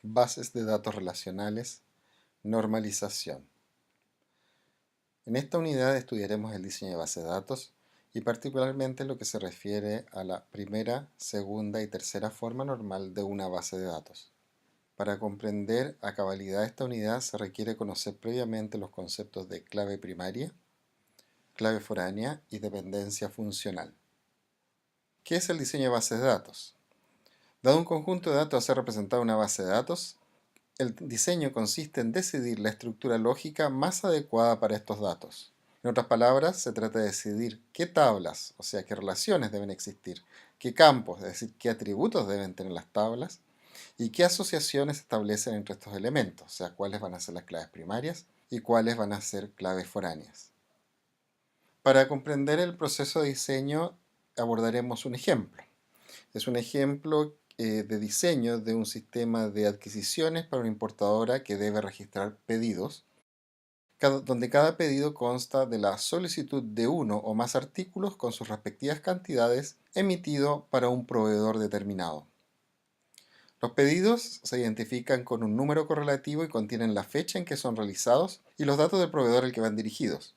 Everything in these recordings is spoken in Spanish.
Bases de datos relacionales, normalización. En esta unidad estudiaremos el diseño de base de datos y particularmente lo que se refiere a la primera, segunda y tercera forma normal de una base de datos. Para comprender a cabalidad esta unidad se requiere conocer previamente los conceptos de clave primaria, clave foránea y dependencia funcional. ¿Qué es el diseño de bases de datos? Dado un conjunto de datos a ser representado en una base de datos, el diseño consiste en decidir la estructura lógica más adecuada para estos datos. En otras palabras, se trata de decidir qué tablas, o sea, qué relaciones deben existir, qué campos, es decir, qué atributos deben tener las tablas, y qué asociaciones se establecen entre estos elementos, o sea, cuáles van a ser las claves primarias y cuáles van a ser claves foráneas. Para comprender el proceso de diseño abordaremos un ejemplo. Es un ejemplo de diseño de un sistema de adquisiciones para una importadora que debe registrar pedidos, donde cada pedido consta de la solicitud de uno o más artículos con sus respectivas cantidades emitido para un proveedor determinado. Los pedidos se identifican con un número correlativo y contienen la fecha en que son realizados y los datos del proveedor al que van dirigidos.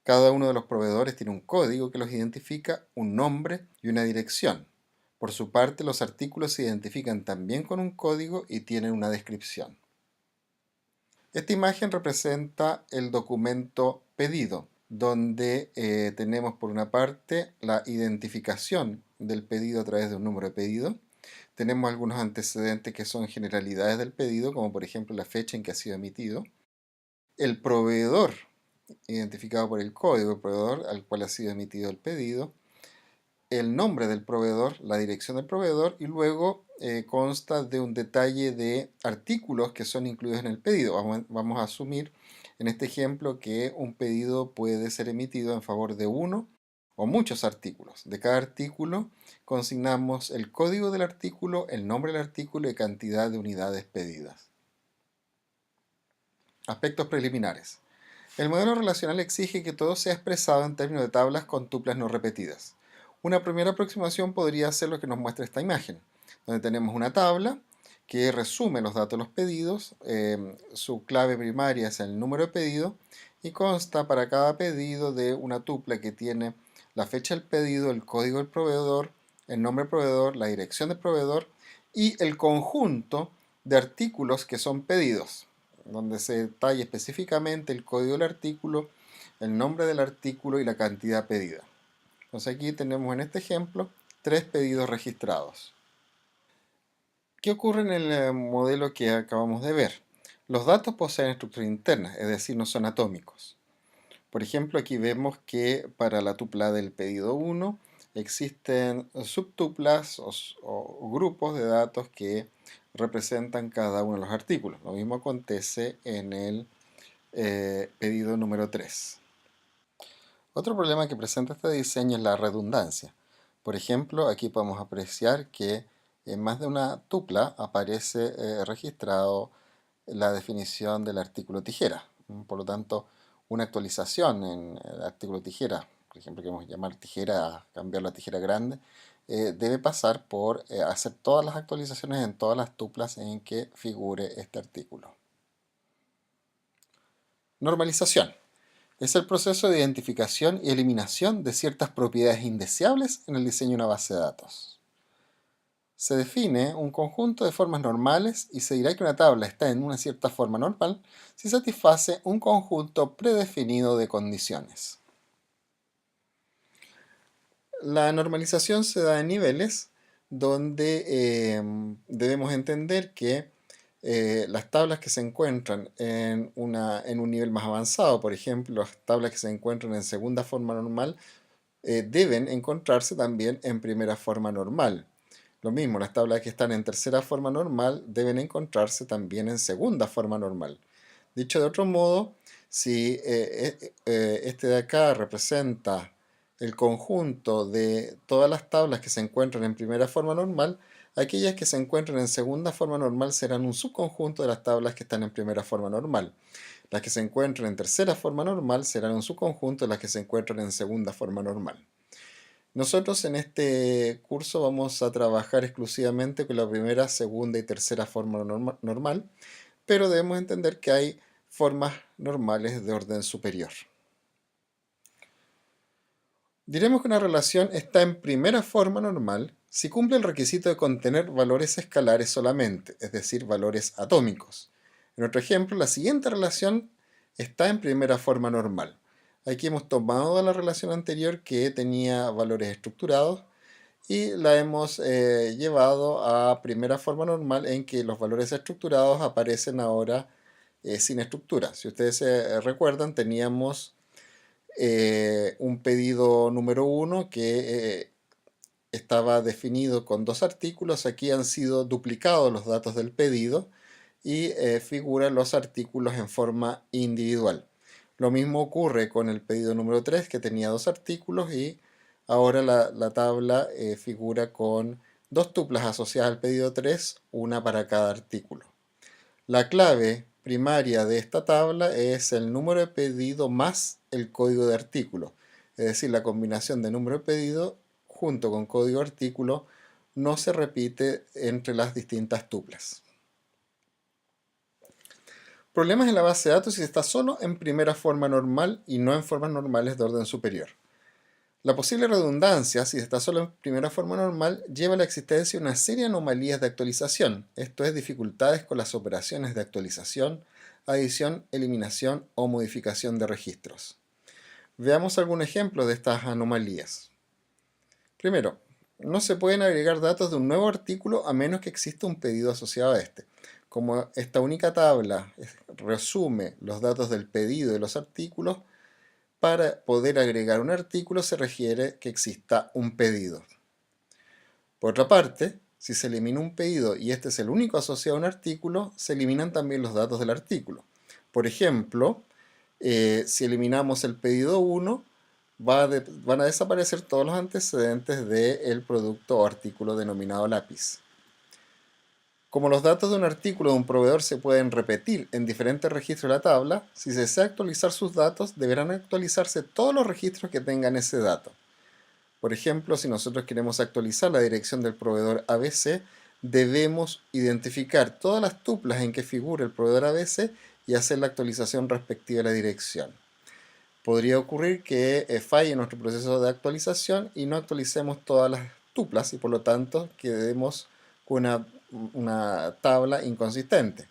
Cada uno de los proveedores tiene un código que los identifica, un nombre y una dirección. Por su parte, los artículos se identifican también con un código y tienen una descripción. Esta imagen representa el documento pedido, donde tenemos por una parte la identificación del pedido a través de un número de pedido. Tenemos algunos antecedentes que son generalidades del pedido, como por ejemplo la fecha en que ha sido emitido. El proveedor, identificado por el código del proveedor al cual ha sido emitido el pedido, el nombre del proveedor, la dirección del proveedor y luego consta de un detalle de artículos que son incluidos en el pedido. Vamos a asumir en este ejemplo que un pedido puede ser emitido en favor de uno o muchos artículos. De cada artículo consignamos el código del artículo, el nombre del artículo y cantidad de unidades pedidas. Aspectos preliminares. El modelo relacional exige que todo sea expresado en términos de tablas con tuplas no repetidas. Una primera aproximación podría ser lo que nos muestra esta imagen, donde tenemos una tabla que resume los datos de los pedidos, su clave primaria es el número de pedido y consta para cada pedido de una tupla que tiene la fecha del pedido, el código del proveedor, el nombre del proveedor, la dirección del proveedor y el conjunto de artículos que son pedidos, donde se detalla específicamente el código del artículo, el nombre del artículo y la cantidad pedida. Entonces aquí tenemos en este ejemplo 3 pedidos registrados. ¿Qué ocurre en el modelo que acabamos de ver? Los datos poseen estructura interna, es decir, no son atómicos. Por ejemplo, aquí vemos que para la tupla del pedido 1 existen subtuplas o grupos de datos que representan cada uno de los artículos. Lo mismo acontece en el pedido número 3. Otro problema que presenta este diseño es la redundancia. Por ejemplo, aquí podemos apreciar que en más de una tupla aparece registrado la definición del artículo tijera. Por lo tanto, una actualización en el artículo tijera, por ejemplo, queremos llamar tijera a cambiar la tijera grande, debe pasar por hacer todas las actualizaciones en todas las tuplas en que figure este artículo. Normalización. Es el proceso de identificación y eliminación de ciertas propiedades indeseables en el diseño de una base de datos. Se define un conjunto de formas normales y se dirá que una tabla está en una cierta forma normal si satisface un conjunto predefinido de condiciones. La normalización se da en niveles donde debemos entender que las tablas que se encuentran en un nivel más avanzado, por ejemplo, las tablas que se encuentran en segunda forma normal, deben encontrarse también en primera forma normal. Lo mismo, las tablas que están en tercera forma normal deben encontrarse también en segunda forma normal. Dicho de otro modo, si este de acá representa el conjunto de todas las tablas que se encuentran en primera forma normal, aquellas que se encuentran en segunda forma normal serán un subconjunto de las tablas que están en primera forma normal. Las que se encuentran en tercera forma normal serán un subconjunto de las que se encuentran en segunda forma normal. Nosotros en este curso vamos a trabajar exclusivamente con la primera, segunda y tercera forma normal, pero debemos entender que hay formas normales de orden superior. Diremos que una relación está en primera forma normal si cumple el requisito de contener valores escalares solamente, es decir, valores atómicos. En otro ejemplo, la siguiente relación está en primera forma normal. Aquí hemos tomado la relación anterior que tenía valores estructurados y la hemos llevado a primera forma normal en que los valores estructurados aparecen ahora sin estructura. Si ustedes se recuerdan, teníamos un pedido número 1 que estaba definido con dos artículos. Aquí han sido duplicados los datos del pedido y figuran los artículos en forma individual. Lo mismo ocurre con el pedido número 3 que tenía dos artículos y ahora la tabla figura con dos tuplas asociadas al pedido 3, una para cada artículo. La clave primaria de esta tabla es el número de pedido más el código de artículo, es decir, la combinación de número de pedido junto con código de artículo no se repite entre las distintas tuplas. Problemas en la base de datos si está solo en primera forma normal y no en formas normales de orden superior. La posible redundancia, si está solo en primera forma normal, lleva a la existencia de una serie de anomalías de actualización, esto es, dificultades con las operaciones de actualización, adición, eliminación o modificación de registros. Veamos algún ejemplo de estas anomalías. Primero, no se pueden agregar datos de un nuevo artículo a menos que exista un pedido asociado a este. Como esta única tabla resume los datos del pedido de los artículos, para poder agregar un artículo se requiere que exista un pedido. Por otra parte, si se elimina un pedido y este es el único asociado a un artículo, se eliminan también los datos del artículo. Por ejemplo, si eliminamos el pedido 1, van a desaparecer todos los antecedentes del producto o artículo denominado lápiz. Como los datos de un artículo de un proveedor se pueden repetir en diferentes registros de la tabla, si se desea actualizar sus datos, deberán actualizarse todos los registros que tengan ese dato. Por ejemplo, si nosotros queremos actualizar la dirección del proveedor ABC, debemos identificar todas las tuplas en que figura el proveedor ABC y hacer la actualización respectiva de la dirección. Podría ocurrir que falle nuestro proceso de actualización y no actualicemos todas las tuplas y por lo tanto quedemos con una tabla inconsistente,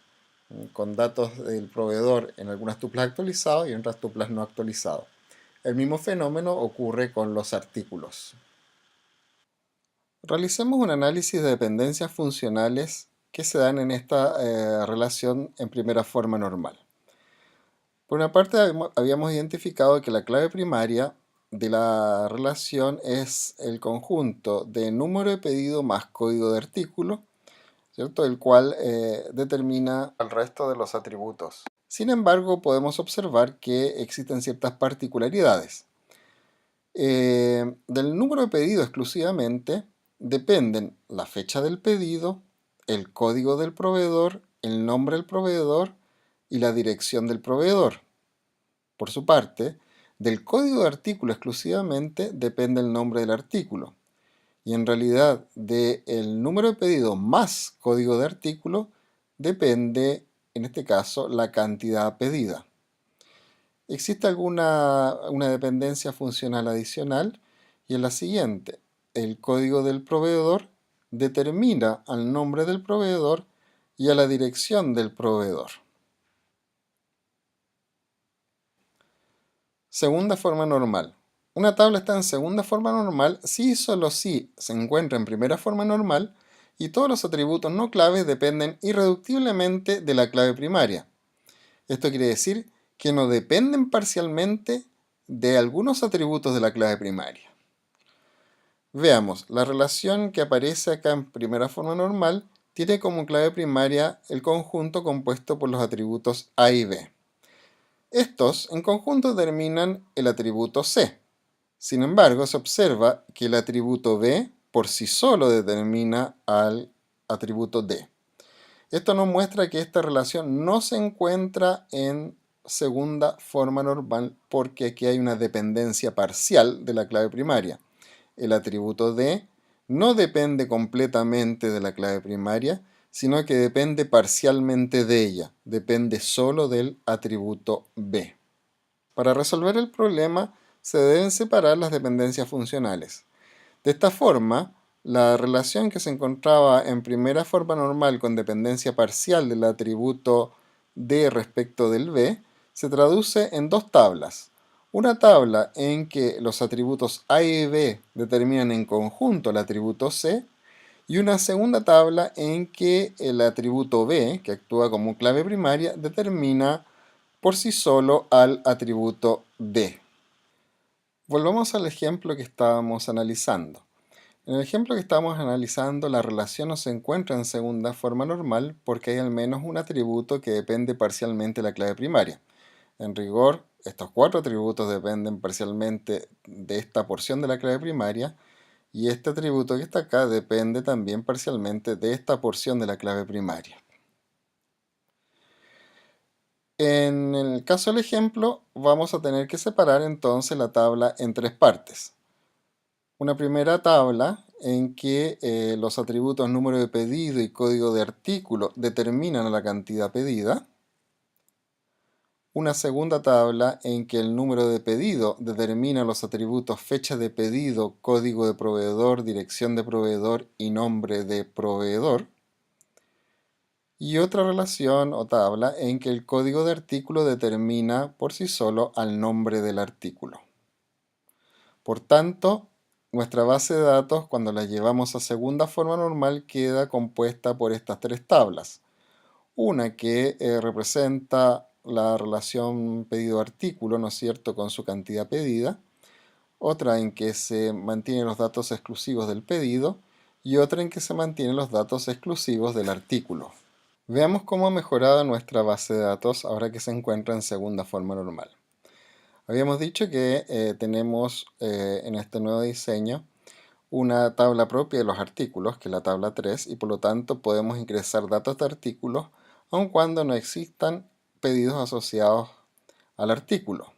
con datos del proveedor en algunas tuplas actualizados y en otras tuplas no actualizados. El mismo fenómeno ocurre con los artículos. Realicemos un análisis de dependencias funcionales que se dan en esta relación en primera forma normal. Por una parte, habíamos identificado que la clave primaria de la relación es el conjunto de número de pedido más código de artículo, ¿cierto? El cual determina el resto de los atributos. Sin embargo, podemos observar que existen ciertas particularidades. Del número de pedido exclusivamente dependen la fecha del pedido, el código del proveedor, el nombre del proveedor y la dirección del proveedor. Por su parte, del código de artículo exclusivamente depende el nombre del artículo. Y en realidad del número de pedido más código de artículo depende, en este caso, la cantidad pedida. Existe una dependencia funcional adicional y es la siguiente. El código del proveedor determina al nombre del proveedor y a la dirección del proveedor. Segunda forma normal. Una tabla está en segunda forma normal si y solo si se encuentra en primera forma normal y todos los atributos no claves dependen irreductiblemente de la clave primaria. Esto quiere decir que no dependen parcialmente de algunos atributos de la clave primaria. Veamos, la relación que aparece acá en primera forma normal tiene como clave primaria el conjunto compuesto por los atributos A y B. Estos en conjunto determinan el atributo C. Sin embargo, se observa que el atributo B por sí solo determina al atributo D. Esto nos muestra que esta relación no se encuentra en segunda forma normal porque aquí hay una dependencia parcial de la clave primaria. el atributo D no depende completamente de la clave primaria, sino que depende parcialmente de ella, depende solo del atributo B. Para resolver el problema se deben separar las dependencias funcionales. De esta forma, la relación que se encontraba en primera forma normal con dependencia parcial del atributo D respecto del B se traduce en dos tablas. Una tabla en que los atributos A y B determinan en conjunto el atributo C y una segunda tabla en que el atributo B, que actúa como clave primaria, determina por sí solo al atributo D. Volvamos al ejemplo que estábamos analizando. En el ejemplo que estamos analizando, la relación no se encuentra en segunda forma normal porque hay al menos un atributo que depende parcialmente de la clave primaria. En rigor, estos cuatro atributos dependen parcialmente de esta porción de la clave primaria y este atributo que está acá depende también parcialmente de esta porción de la clave primaria. En el caso del ejemplo, vamos a tener que separar entonces la tabla en tres partes. Una primera tabla en que los atributos número de pedido y código de artículo determinan la cantidad pedida. Una segunda tabla en que el número de pedido determina los atributos fecha de pedido, código de proveedor, dirección de proveedor y nombre de proveedor. Y otra relación o tabla en que el código de artículo determina por sí solo al nombre del artículo. Por tanto, nuestra base de datos, cuando la llevamos a segunda forma normal, queda compuesta por estas tres tablas. Una que representa la relación pedido-artículo, ¿no es cierto?, con su cantidad pedida. Otra en que se mantienen los datos exclusivos del pedido. Y otra en que se mantienen los datos exclusivos del artículo. Veamos cómo ha mejorado nuestra base de datos ahora que se encuentra en segunda forma normal. Habíamos dicho que tenemos en este nuevo diseño una tabla propia de los artículos, que es la tabla 3, y por lo tanto podemos ingresar datos de artículos aun cuando no existan pedidos asociados al artículo.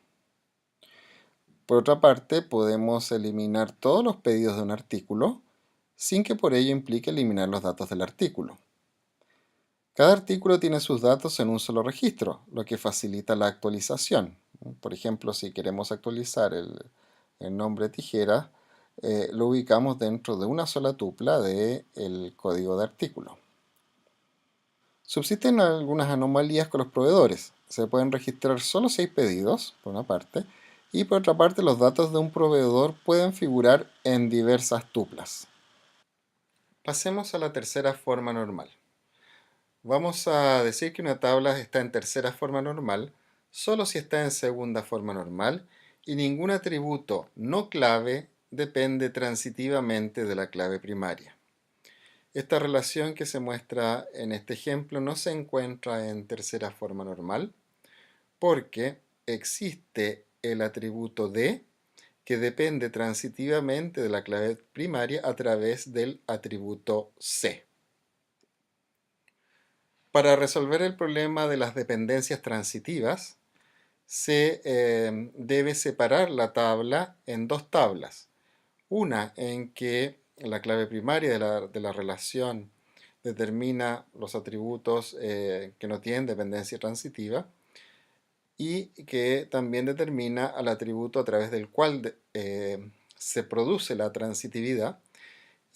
Por otra parte, podemos eliminar todos los pedidos de un artículo sin que por ello implique eliminar los datos del artículo. Cada artículo tiene sus datos en un solo registro, lo que facilita la actualización. Por ejemplo, si queremos actualizar el nombre tijera, lo ubicamos dentro de una sola tupla del código de artículo. Subsisten algunas anomalías con los proveedores. Se pueden registrar solo 6 pedidos, por una parte, y por otra parte los datos de un proveedor pueden figurar en diversas tuplas. Pasemos a la tercera forma normal. Vamos a decir que una tabla está en tercera forma normal solo si está en segunda forma normal y ningún atributo no clave depende transitivamente de la clave primaria. Esta relación que se muestra en este ejemplo no se encuentra en tercera forma normal porque existe el atributo D que depende transitivamente de la clave primaria a través del atributo C. Para resolver el problema de las dependencias transitivas, se debe separar la tabla en dos tablas. Una en que la clave primaria de la relación determina los atributos que no tienen dependencia transitiva y que también determina al atributo a través del cual se produce la transitividad,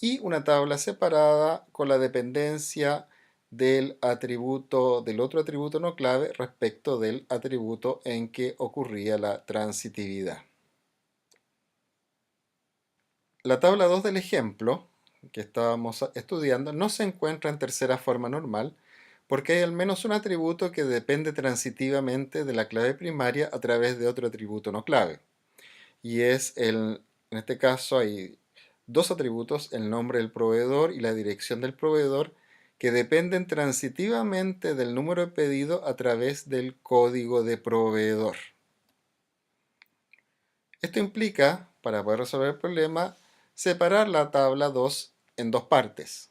y una tabla separada con la dependencia del otro atributo no clave respecto del atributo en que ocurría la transitividad. La tabla 2 del ejemplo que estábamos estudiando no se encuentra en tercera forma normal porque hay al menos un atributo que depende transitivamente de la clave primaria a través de otro atributo no clave. Y en este caso hay dos atributos, el nombre del proveedor y la dirección del proveedor, que dependen transitivamente del número de pedido a través del código de proveedor. Esto implica, para poder resolver el problema, separar la tabla 2 en dos partes.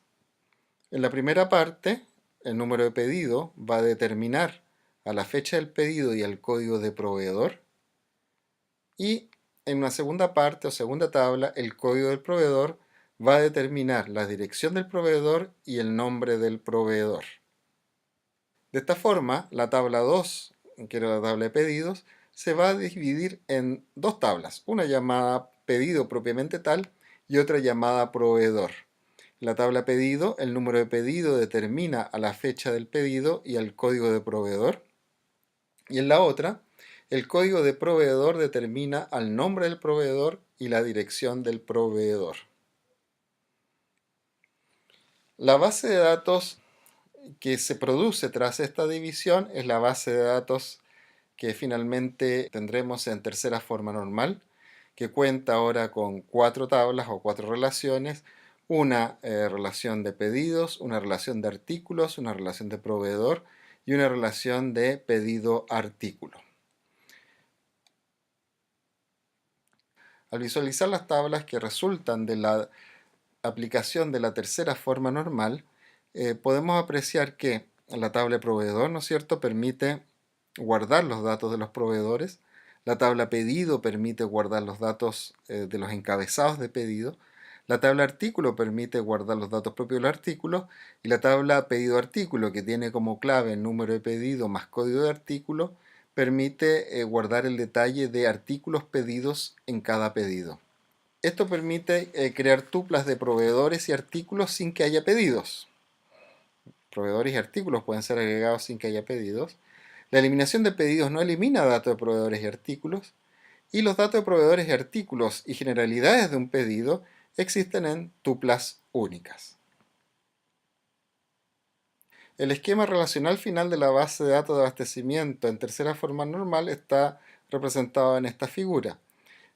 En la primera parte, el número de pedido va a determinar a la fecha del pedido y al código de proveedor. Y en una segunda parte o segunda tabla, el código del proveedor va a determinar la dirección del proveedor y el nombre del proveedor. De esta forma, la tabla 2, que era la tabla de pedidos, se va a dividir en dos tablas, una llamada pedido propiamente tal y otra llamada proveedor. En la tabla pedido, el número de pedido determina a la fecha del pedido y al código de proveedor. Y en la otra, el código de proveedor determina al nombre del proveedor y la dirección del proveedor. La base de datos que se produce tras esta división es la base de datos que finalmente tendremos en tercera forma normal, que cuenta ahora con 4 tablas o 4 relaciones, una relación de pedidos, una relación de artículos, una relación de proveedor y una relación de pedido-artículo. Al visualizar las tablas que resultan de la aplicación de la tercera forma normal, podemos apreciar que la tabla de proveedor, ¿no es cierto?, permite guardar los datos de los proveedores. La tabla pedido permite guardar los datos de los encabezados de pedido. La tabla artículo permite guardar los datos propios del artículo. Y la tabla pedido artículo, que tiene como clave el número de pedido más código de artículo, permite guardar el detalle de artículos pedidos en cada pedido. Esto permite crear tuplas de proveedores y artículos sin que haya pedidos. Proveedores y artículos pueden ser agregados sin que haya pedidos. La eliminación de pedidos no elimina datos de proveedores y artículos. Y los datos de proveedores y artículos y generalidades de un pedido existen en tuplas únicas. El esquema relacional final de la base de datos de abastecimiento en tercera forma normal está representado en esta figura.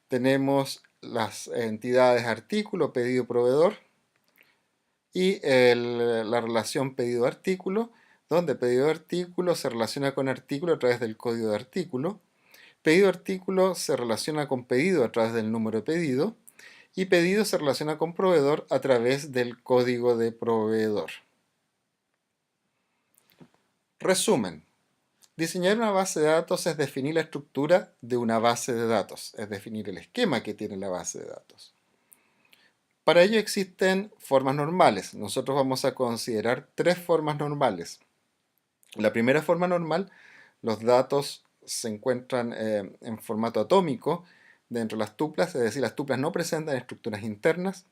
Tenemos las entidades artículo, pedido, proveedor y la relación pedido-artículo, donde pedido-artículo se relaciona con artículo a través del código de artículo, pedido-artículo se relaciona con pedido a través del número de pedido y pedido se relaciona con proveedor a través del código de proveedor. Resumen. Diseñar una base de datos es definir la estructura de una base de datos, es definir el esquema que tiene la base de datos. Para ello existen formas normales. Nosotros vamos a considerar 3 formas normales. La primera forma normal, los datos se encuentran en formato atómico dentro de las tuplas, es decir, las tuplas no presentan estructuras internas.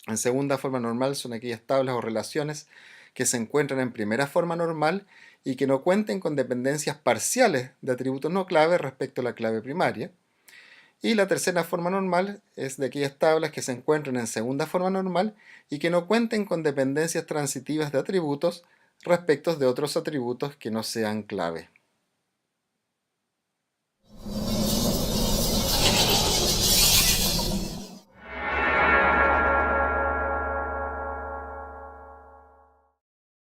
En segunda forma normal son aquellas tablas o relaciones que se encuentran en primera forma normal y que no cuenten con dependencias parciales de atributos no clave respecto a la clave primaria. Y la tercera forma normal es de aquellas tablas que se encuentran en segunda forma normal y que no cuenten con dependencias transitivas de atributos respecto de otros atributos que no sean clave.